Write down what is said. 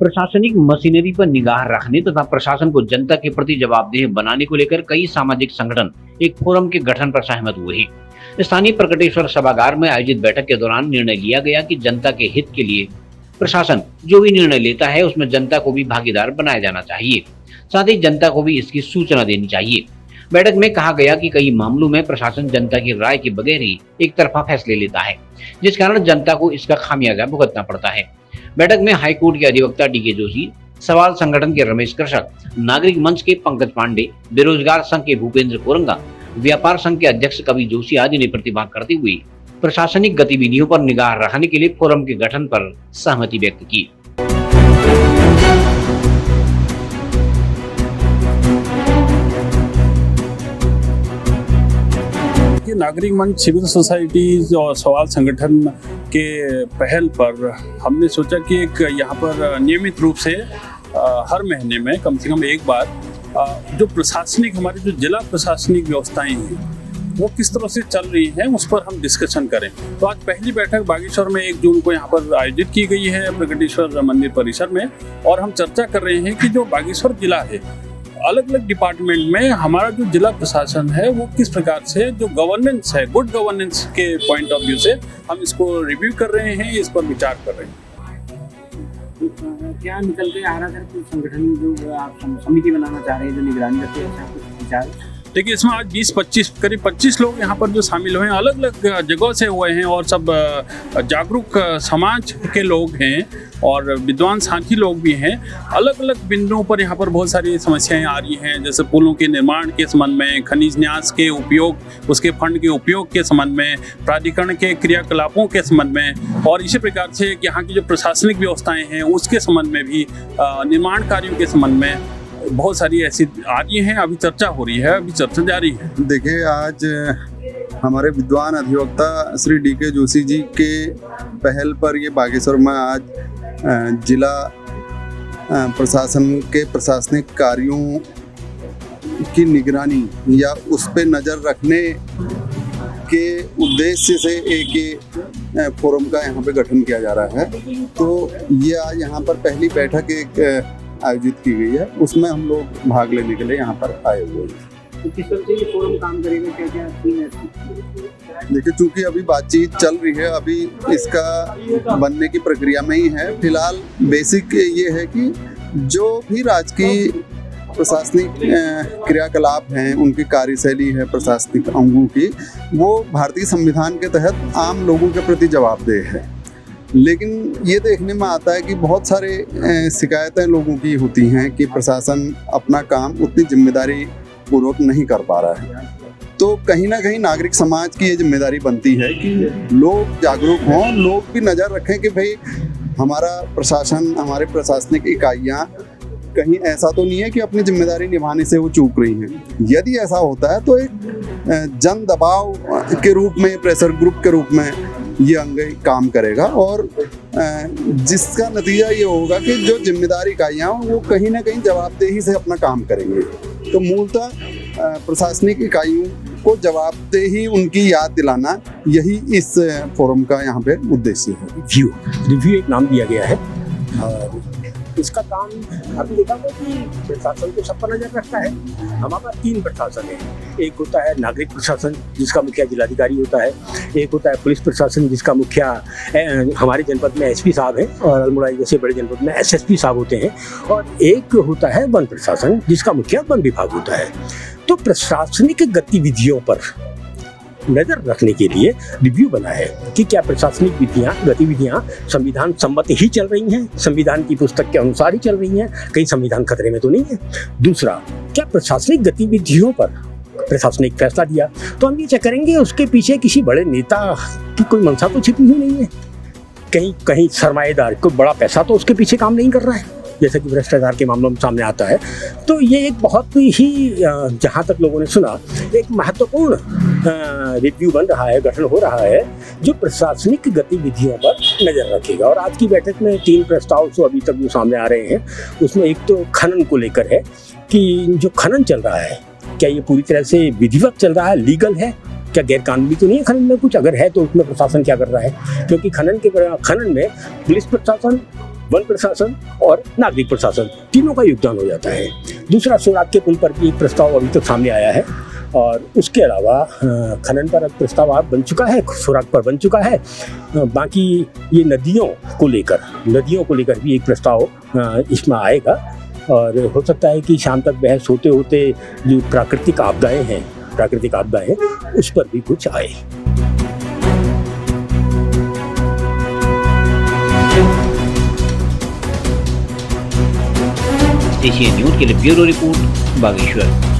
प्रशासनिक मशीनरी पर निगाह रखने तथा प्रशासन को जनता के प्रति जवाबदेह बनाने को लेकर कई सामाजिक संगठन एक फोरम के गठन पर सहमत हुए हैं। स्थानीय प्रकटेश्वर सभागार में आयोजित बैठक के दौरान निर्णय लिया गया कि जनता के हित के लिए प्रशासन जो भी निर्णय लेता है उसमें जनता को भी भागीदार बनाया जाना चाहिए, साथ ही जनता को भी इसकी सूचना देनी चाहिए। बैठक में कहा गया कि कई मामलों में प्रशासन जनता की राय के बगैर ही एक तरफा फैसले लेता है, जिस कारण जनता को इसका खामियाजा भुगतना पड़ता है। बैठक में हाईकोर्ट के अधिवक्ता डीके जोशी, सवाल संगठन के रमेश कृषक, नागरिक मंच के पंकज पांडे, बेरोजगार संघ के भूपेंद्र कोरंगा, व्यापार संघ के अध्यक्ष कवि जोशी आदि ने प्रतिभाग करते हुए प्रशासनिक गतिविधियों पर निगाह रखने के लिए फोरम के गठन पर सहमति व्यक्त की। नागरिक मंच, सिविल सोसाइटीज और सवाल संगठन के पहल पर हमने सोचा कि एक यहाँ पर नियमित रूप से हर महीने में कम से कम एक बार जो प्रशासनिक हमारी जो जिला प्रशासनिक व्यवस्थाएं हैं वो किस तरह से चल रही हैं उस पर हम डिस्कशन करें। तो आज पहली बैठक बागेश्वर में 1 जून को यहाँ पर आयोजित की गई है प्रकटेश्वर मंदिर परिसर में, और हम चर्चा कर रहे हैं कि जो बागेश्वर जिला है अलग अलग डिपार्टमेंट में हमारा जो जिला प्रशासन है वो किस प्रकार से जो गवर्नेंस है, गुड गवर्नेंस के पॉइंट ऑफ व्यू से हम इसको रिव्यू कर रहे हैं, इस पर विचार कर रहे हैं। क्या निकल के आ रहा है कुछ संगठन जो आप समिति बनाना चाह रहे हैं जो निगरानी रखे हैं, कुछ विचार? देखिए, इसमें आज 20-25 करीब 25 लोग यहाँ पर जो शामिल हुए हैं अलग अलग जगहों से हुए हैं, और सब जागरूक समाज के लोग हैं और विद्वान साथी लोग भी हैं। अलग अलग बिंदुओं पर यहाँ पर बहुत सारी समस्याएं आ रही हैं, जैसे पुलों के निर्माण के संबंध में, खनिज न्यास के उपयोग, उसके फंड के उपयोग के संबंध में, प्राधिकरण के क्रियाकलापों के संबंध में, और इसी प्रकार से यहाँ की जो प्रशासनिक व्यवस्थाएं हैं उसके संबंध में भी, निर्माण कार्यों के संबंध में बहुत सारी ऐसी आ रही हैं। अभी चर्चा हो रही है, अभी चर्चा जारी है। देखिए, आज हमारे विद्वान अधिवक्ता श्री डीके जोशी जी के पहल पर ये बागेश्वर में आज जिला प्रशासन के प्रशासनिक कार्यों की निगरानी या उस पर नज़र रखने के उद्देश्य से एक फोरम का यहाँ पे गठन किया जा रहा है। तो ये आज यहाँ पर पहली बैठक एक आयोजित की गई है, उसमें हम लोग भाग लेने के लिए यहाँ पर आए हुए हैं। तो किस तरह से ये फोरम काम करेगा, क्या क्या थीम है? देखिए, चूंकि अभी बातचीत चल रही है, अभी इसका बनने की प्रक्रिया में ही है। फिलहाल बेसिक ये है कि जो भी राजकीय प्रशासनिक क्रियाकलाप हैं, उनकी कार्यशैली है प्रशासनिक अंगों की, वो भारतीय संविधान के तहत आम लोगों के प्रति जवाबदेह है। लेकिन ये देखने में आता है कि बहुत सारे शिकायतें लोगों की होती हैं कि प्रशासन अपना काम उतनी जिम्मेदारी पूर्वक नहीं कर पा रहा है। तो कहीं ना कहीं नागरिक समाज की ये जिम्मेदारी बनती है कि लोग जागरूक हों, लोग भी नज़र रखें कि भाई हमारा प्रशासन, हमारे प्रशासनिक इकाइयाँ कहीं ऐसा तो नहीं है कि अपनी जिम्मेदारी निभाने से वो चूक रही हैं। यदि ऐसा होता है तो एक जन दबाव के रूप में, प्रेशर ग्रुप के रूप में ये अंग काम करेगा, और जिसका नतीजा ये होगा कि जो जिम्मेदारी इकाइयाँ वो कहीं ना कहीं जवाबदेही से अपना काम करेंगे। तो मूलतः प्रशासनिक इकाइयों को जवाबदेही उनकी याद दिलाना, यही इस फोरम का यहाँ पे उद्देश्य है। रिव्यू एक नाम दिया गया है, और इसका काम हमने देखा कि प्रशासन को सब पर नजर रखता है। हमारे पास 3 प्रशासन है। एक होता है नागरिक प्रशासन, जिसका मुखिया जिलाधिकारी होता है। एक होता है पुलिस प्रशासन, जिसका मुखिया हमारे जनपद में एसपी साहब है, और अल्मोड़ा जैसे बड़े जनपद में एसएसपी साहब होते हैं। और एक होता है वन प्रशासन, जिसका मुखिया वन विभाग होता है। तो प्रशासनिक गतिविधियों पर नजर रखने के लिए रिव्यू बना है कि क्या प्रशासनिक गतिविधियां संविधान सम्मत ही चल रही हैं, संविधान की पुस्तक के अनुसार ही चल रही हैं, कहीं संविधान खतरे में तो नहीं है। दूसरा, क्या प्रशासनिक गतिविधियों पर प्रशासनिक फैसला दिया तो हम ये चेक करेंगे उसके पीछे किसी बड़े नेता की कोई मंशा तो छिपी हुई नहीं है, कहीं सरमाएदार कोई बड़ा पैसा तो उसके पीछे काम नहीं कर रहा है, जैसा कि भ्रष्टाचार के मामलों में सामने आता है। तो ये एक बहुत ही, जहाँ तक लोगों ने सुना, एक महत्वपूर्ण रिव्यू बन रहा है, गठन हो रहा है, जो प्रशासनिक गतिविधियों पर नज़र रखेगा। और आज की बैठक में 3 प्रस्ताव जो अभी तक जो सामने आ रहे हैं, उसमें एक तो खनन को लेकर है कि जो खनन चल रहा है क्या ये पूरी तरह से विधिवत चल रहा है, लीगल है, क्या गैर कानूनी तो नहीं है खनन में कुछ? अगर है तो उसमें प्रशासन क्या कर रहा है? क्योंकि खनन में पुलिस प्रशासन, वन प्रशासन और नागरिक प्रशासन तीनों का योगदान हो जाता है। दूसरा, सुराग के पुल पर भी एक प्रस्ताव अभी तक सामने आया है और उसके अलावा खनन पर प्रस्ताव आप बन चुका है, सुराग पर बन चुका है। बाकी ये नदियों को लेकर भी एक प्रस्ताव इसमें आएगा और हो सकता है कि शाम तक बहस होते होते जो प्राकृतिक आपदाएं हैं उस पर भी कुछ आए। एशियन न्यूज के लिए ब्यूरो रिपोर्ट बागेश्वर।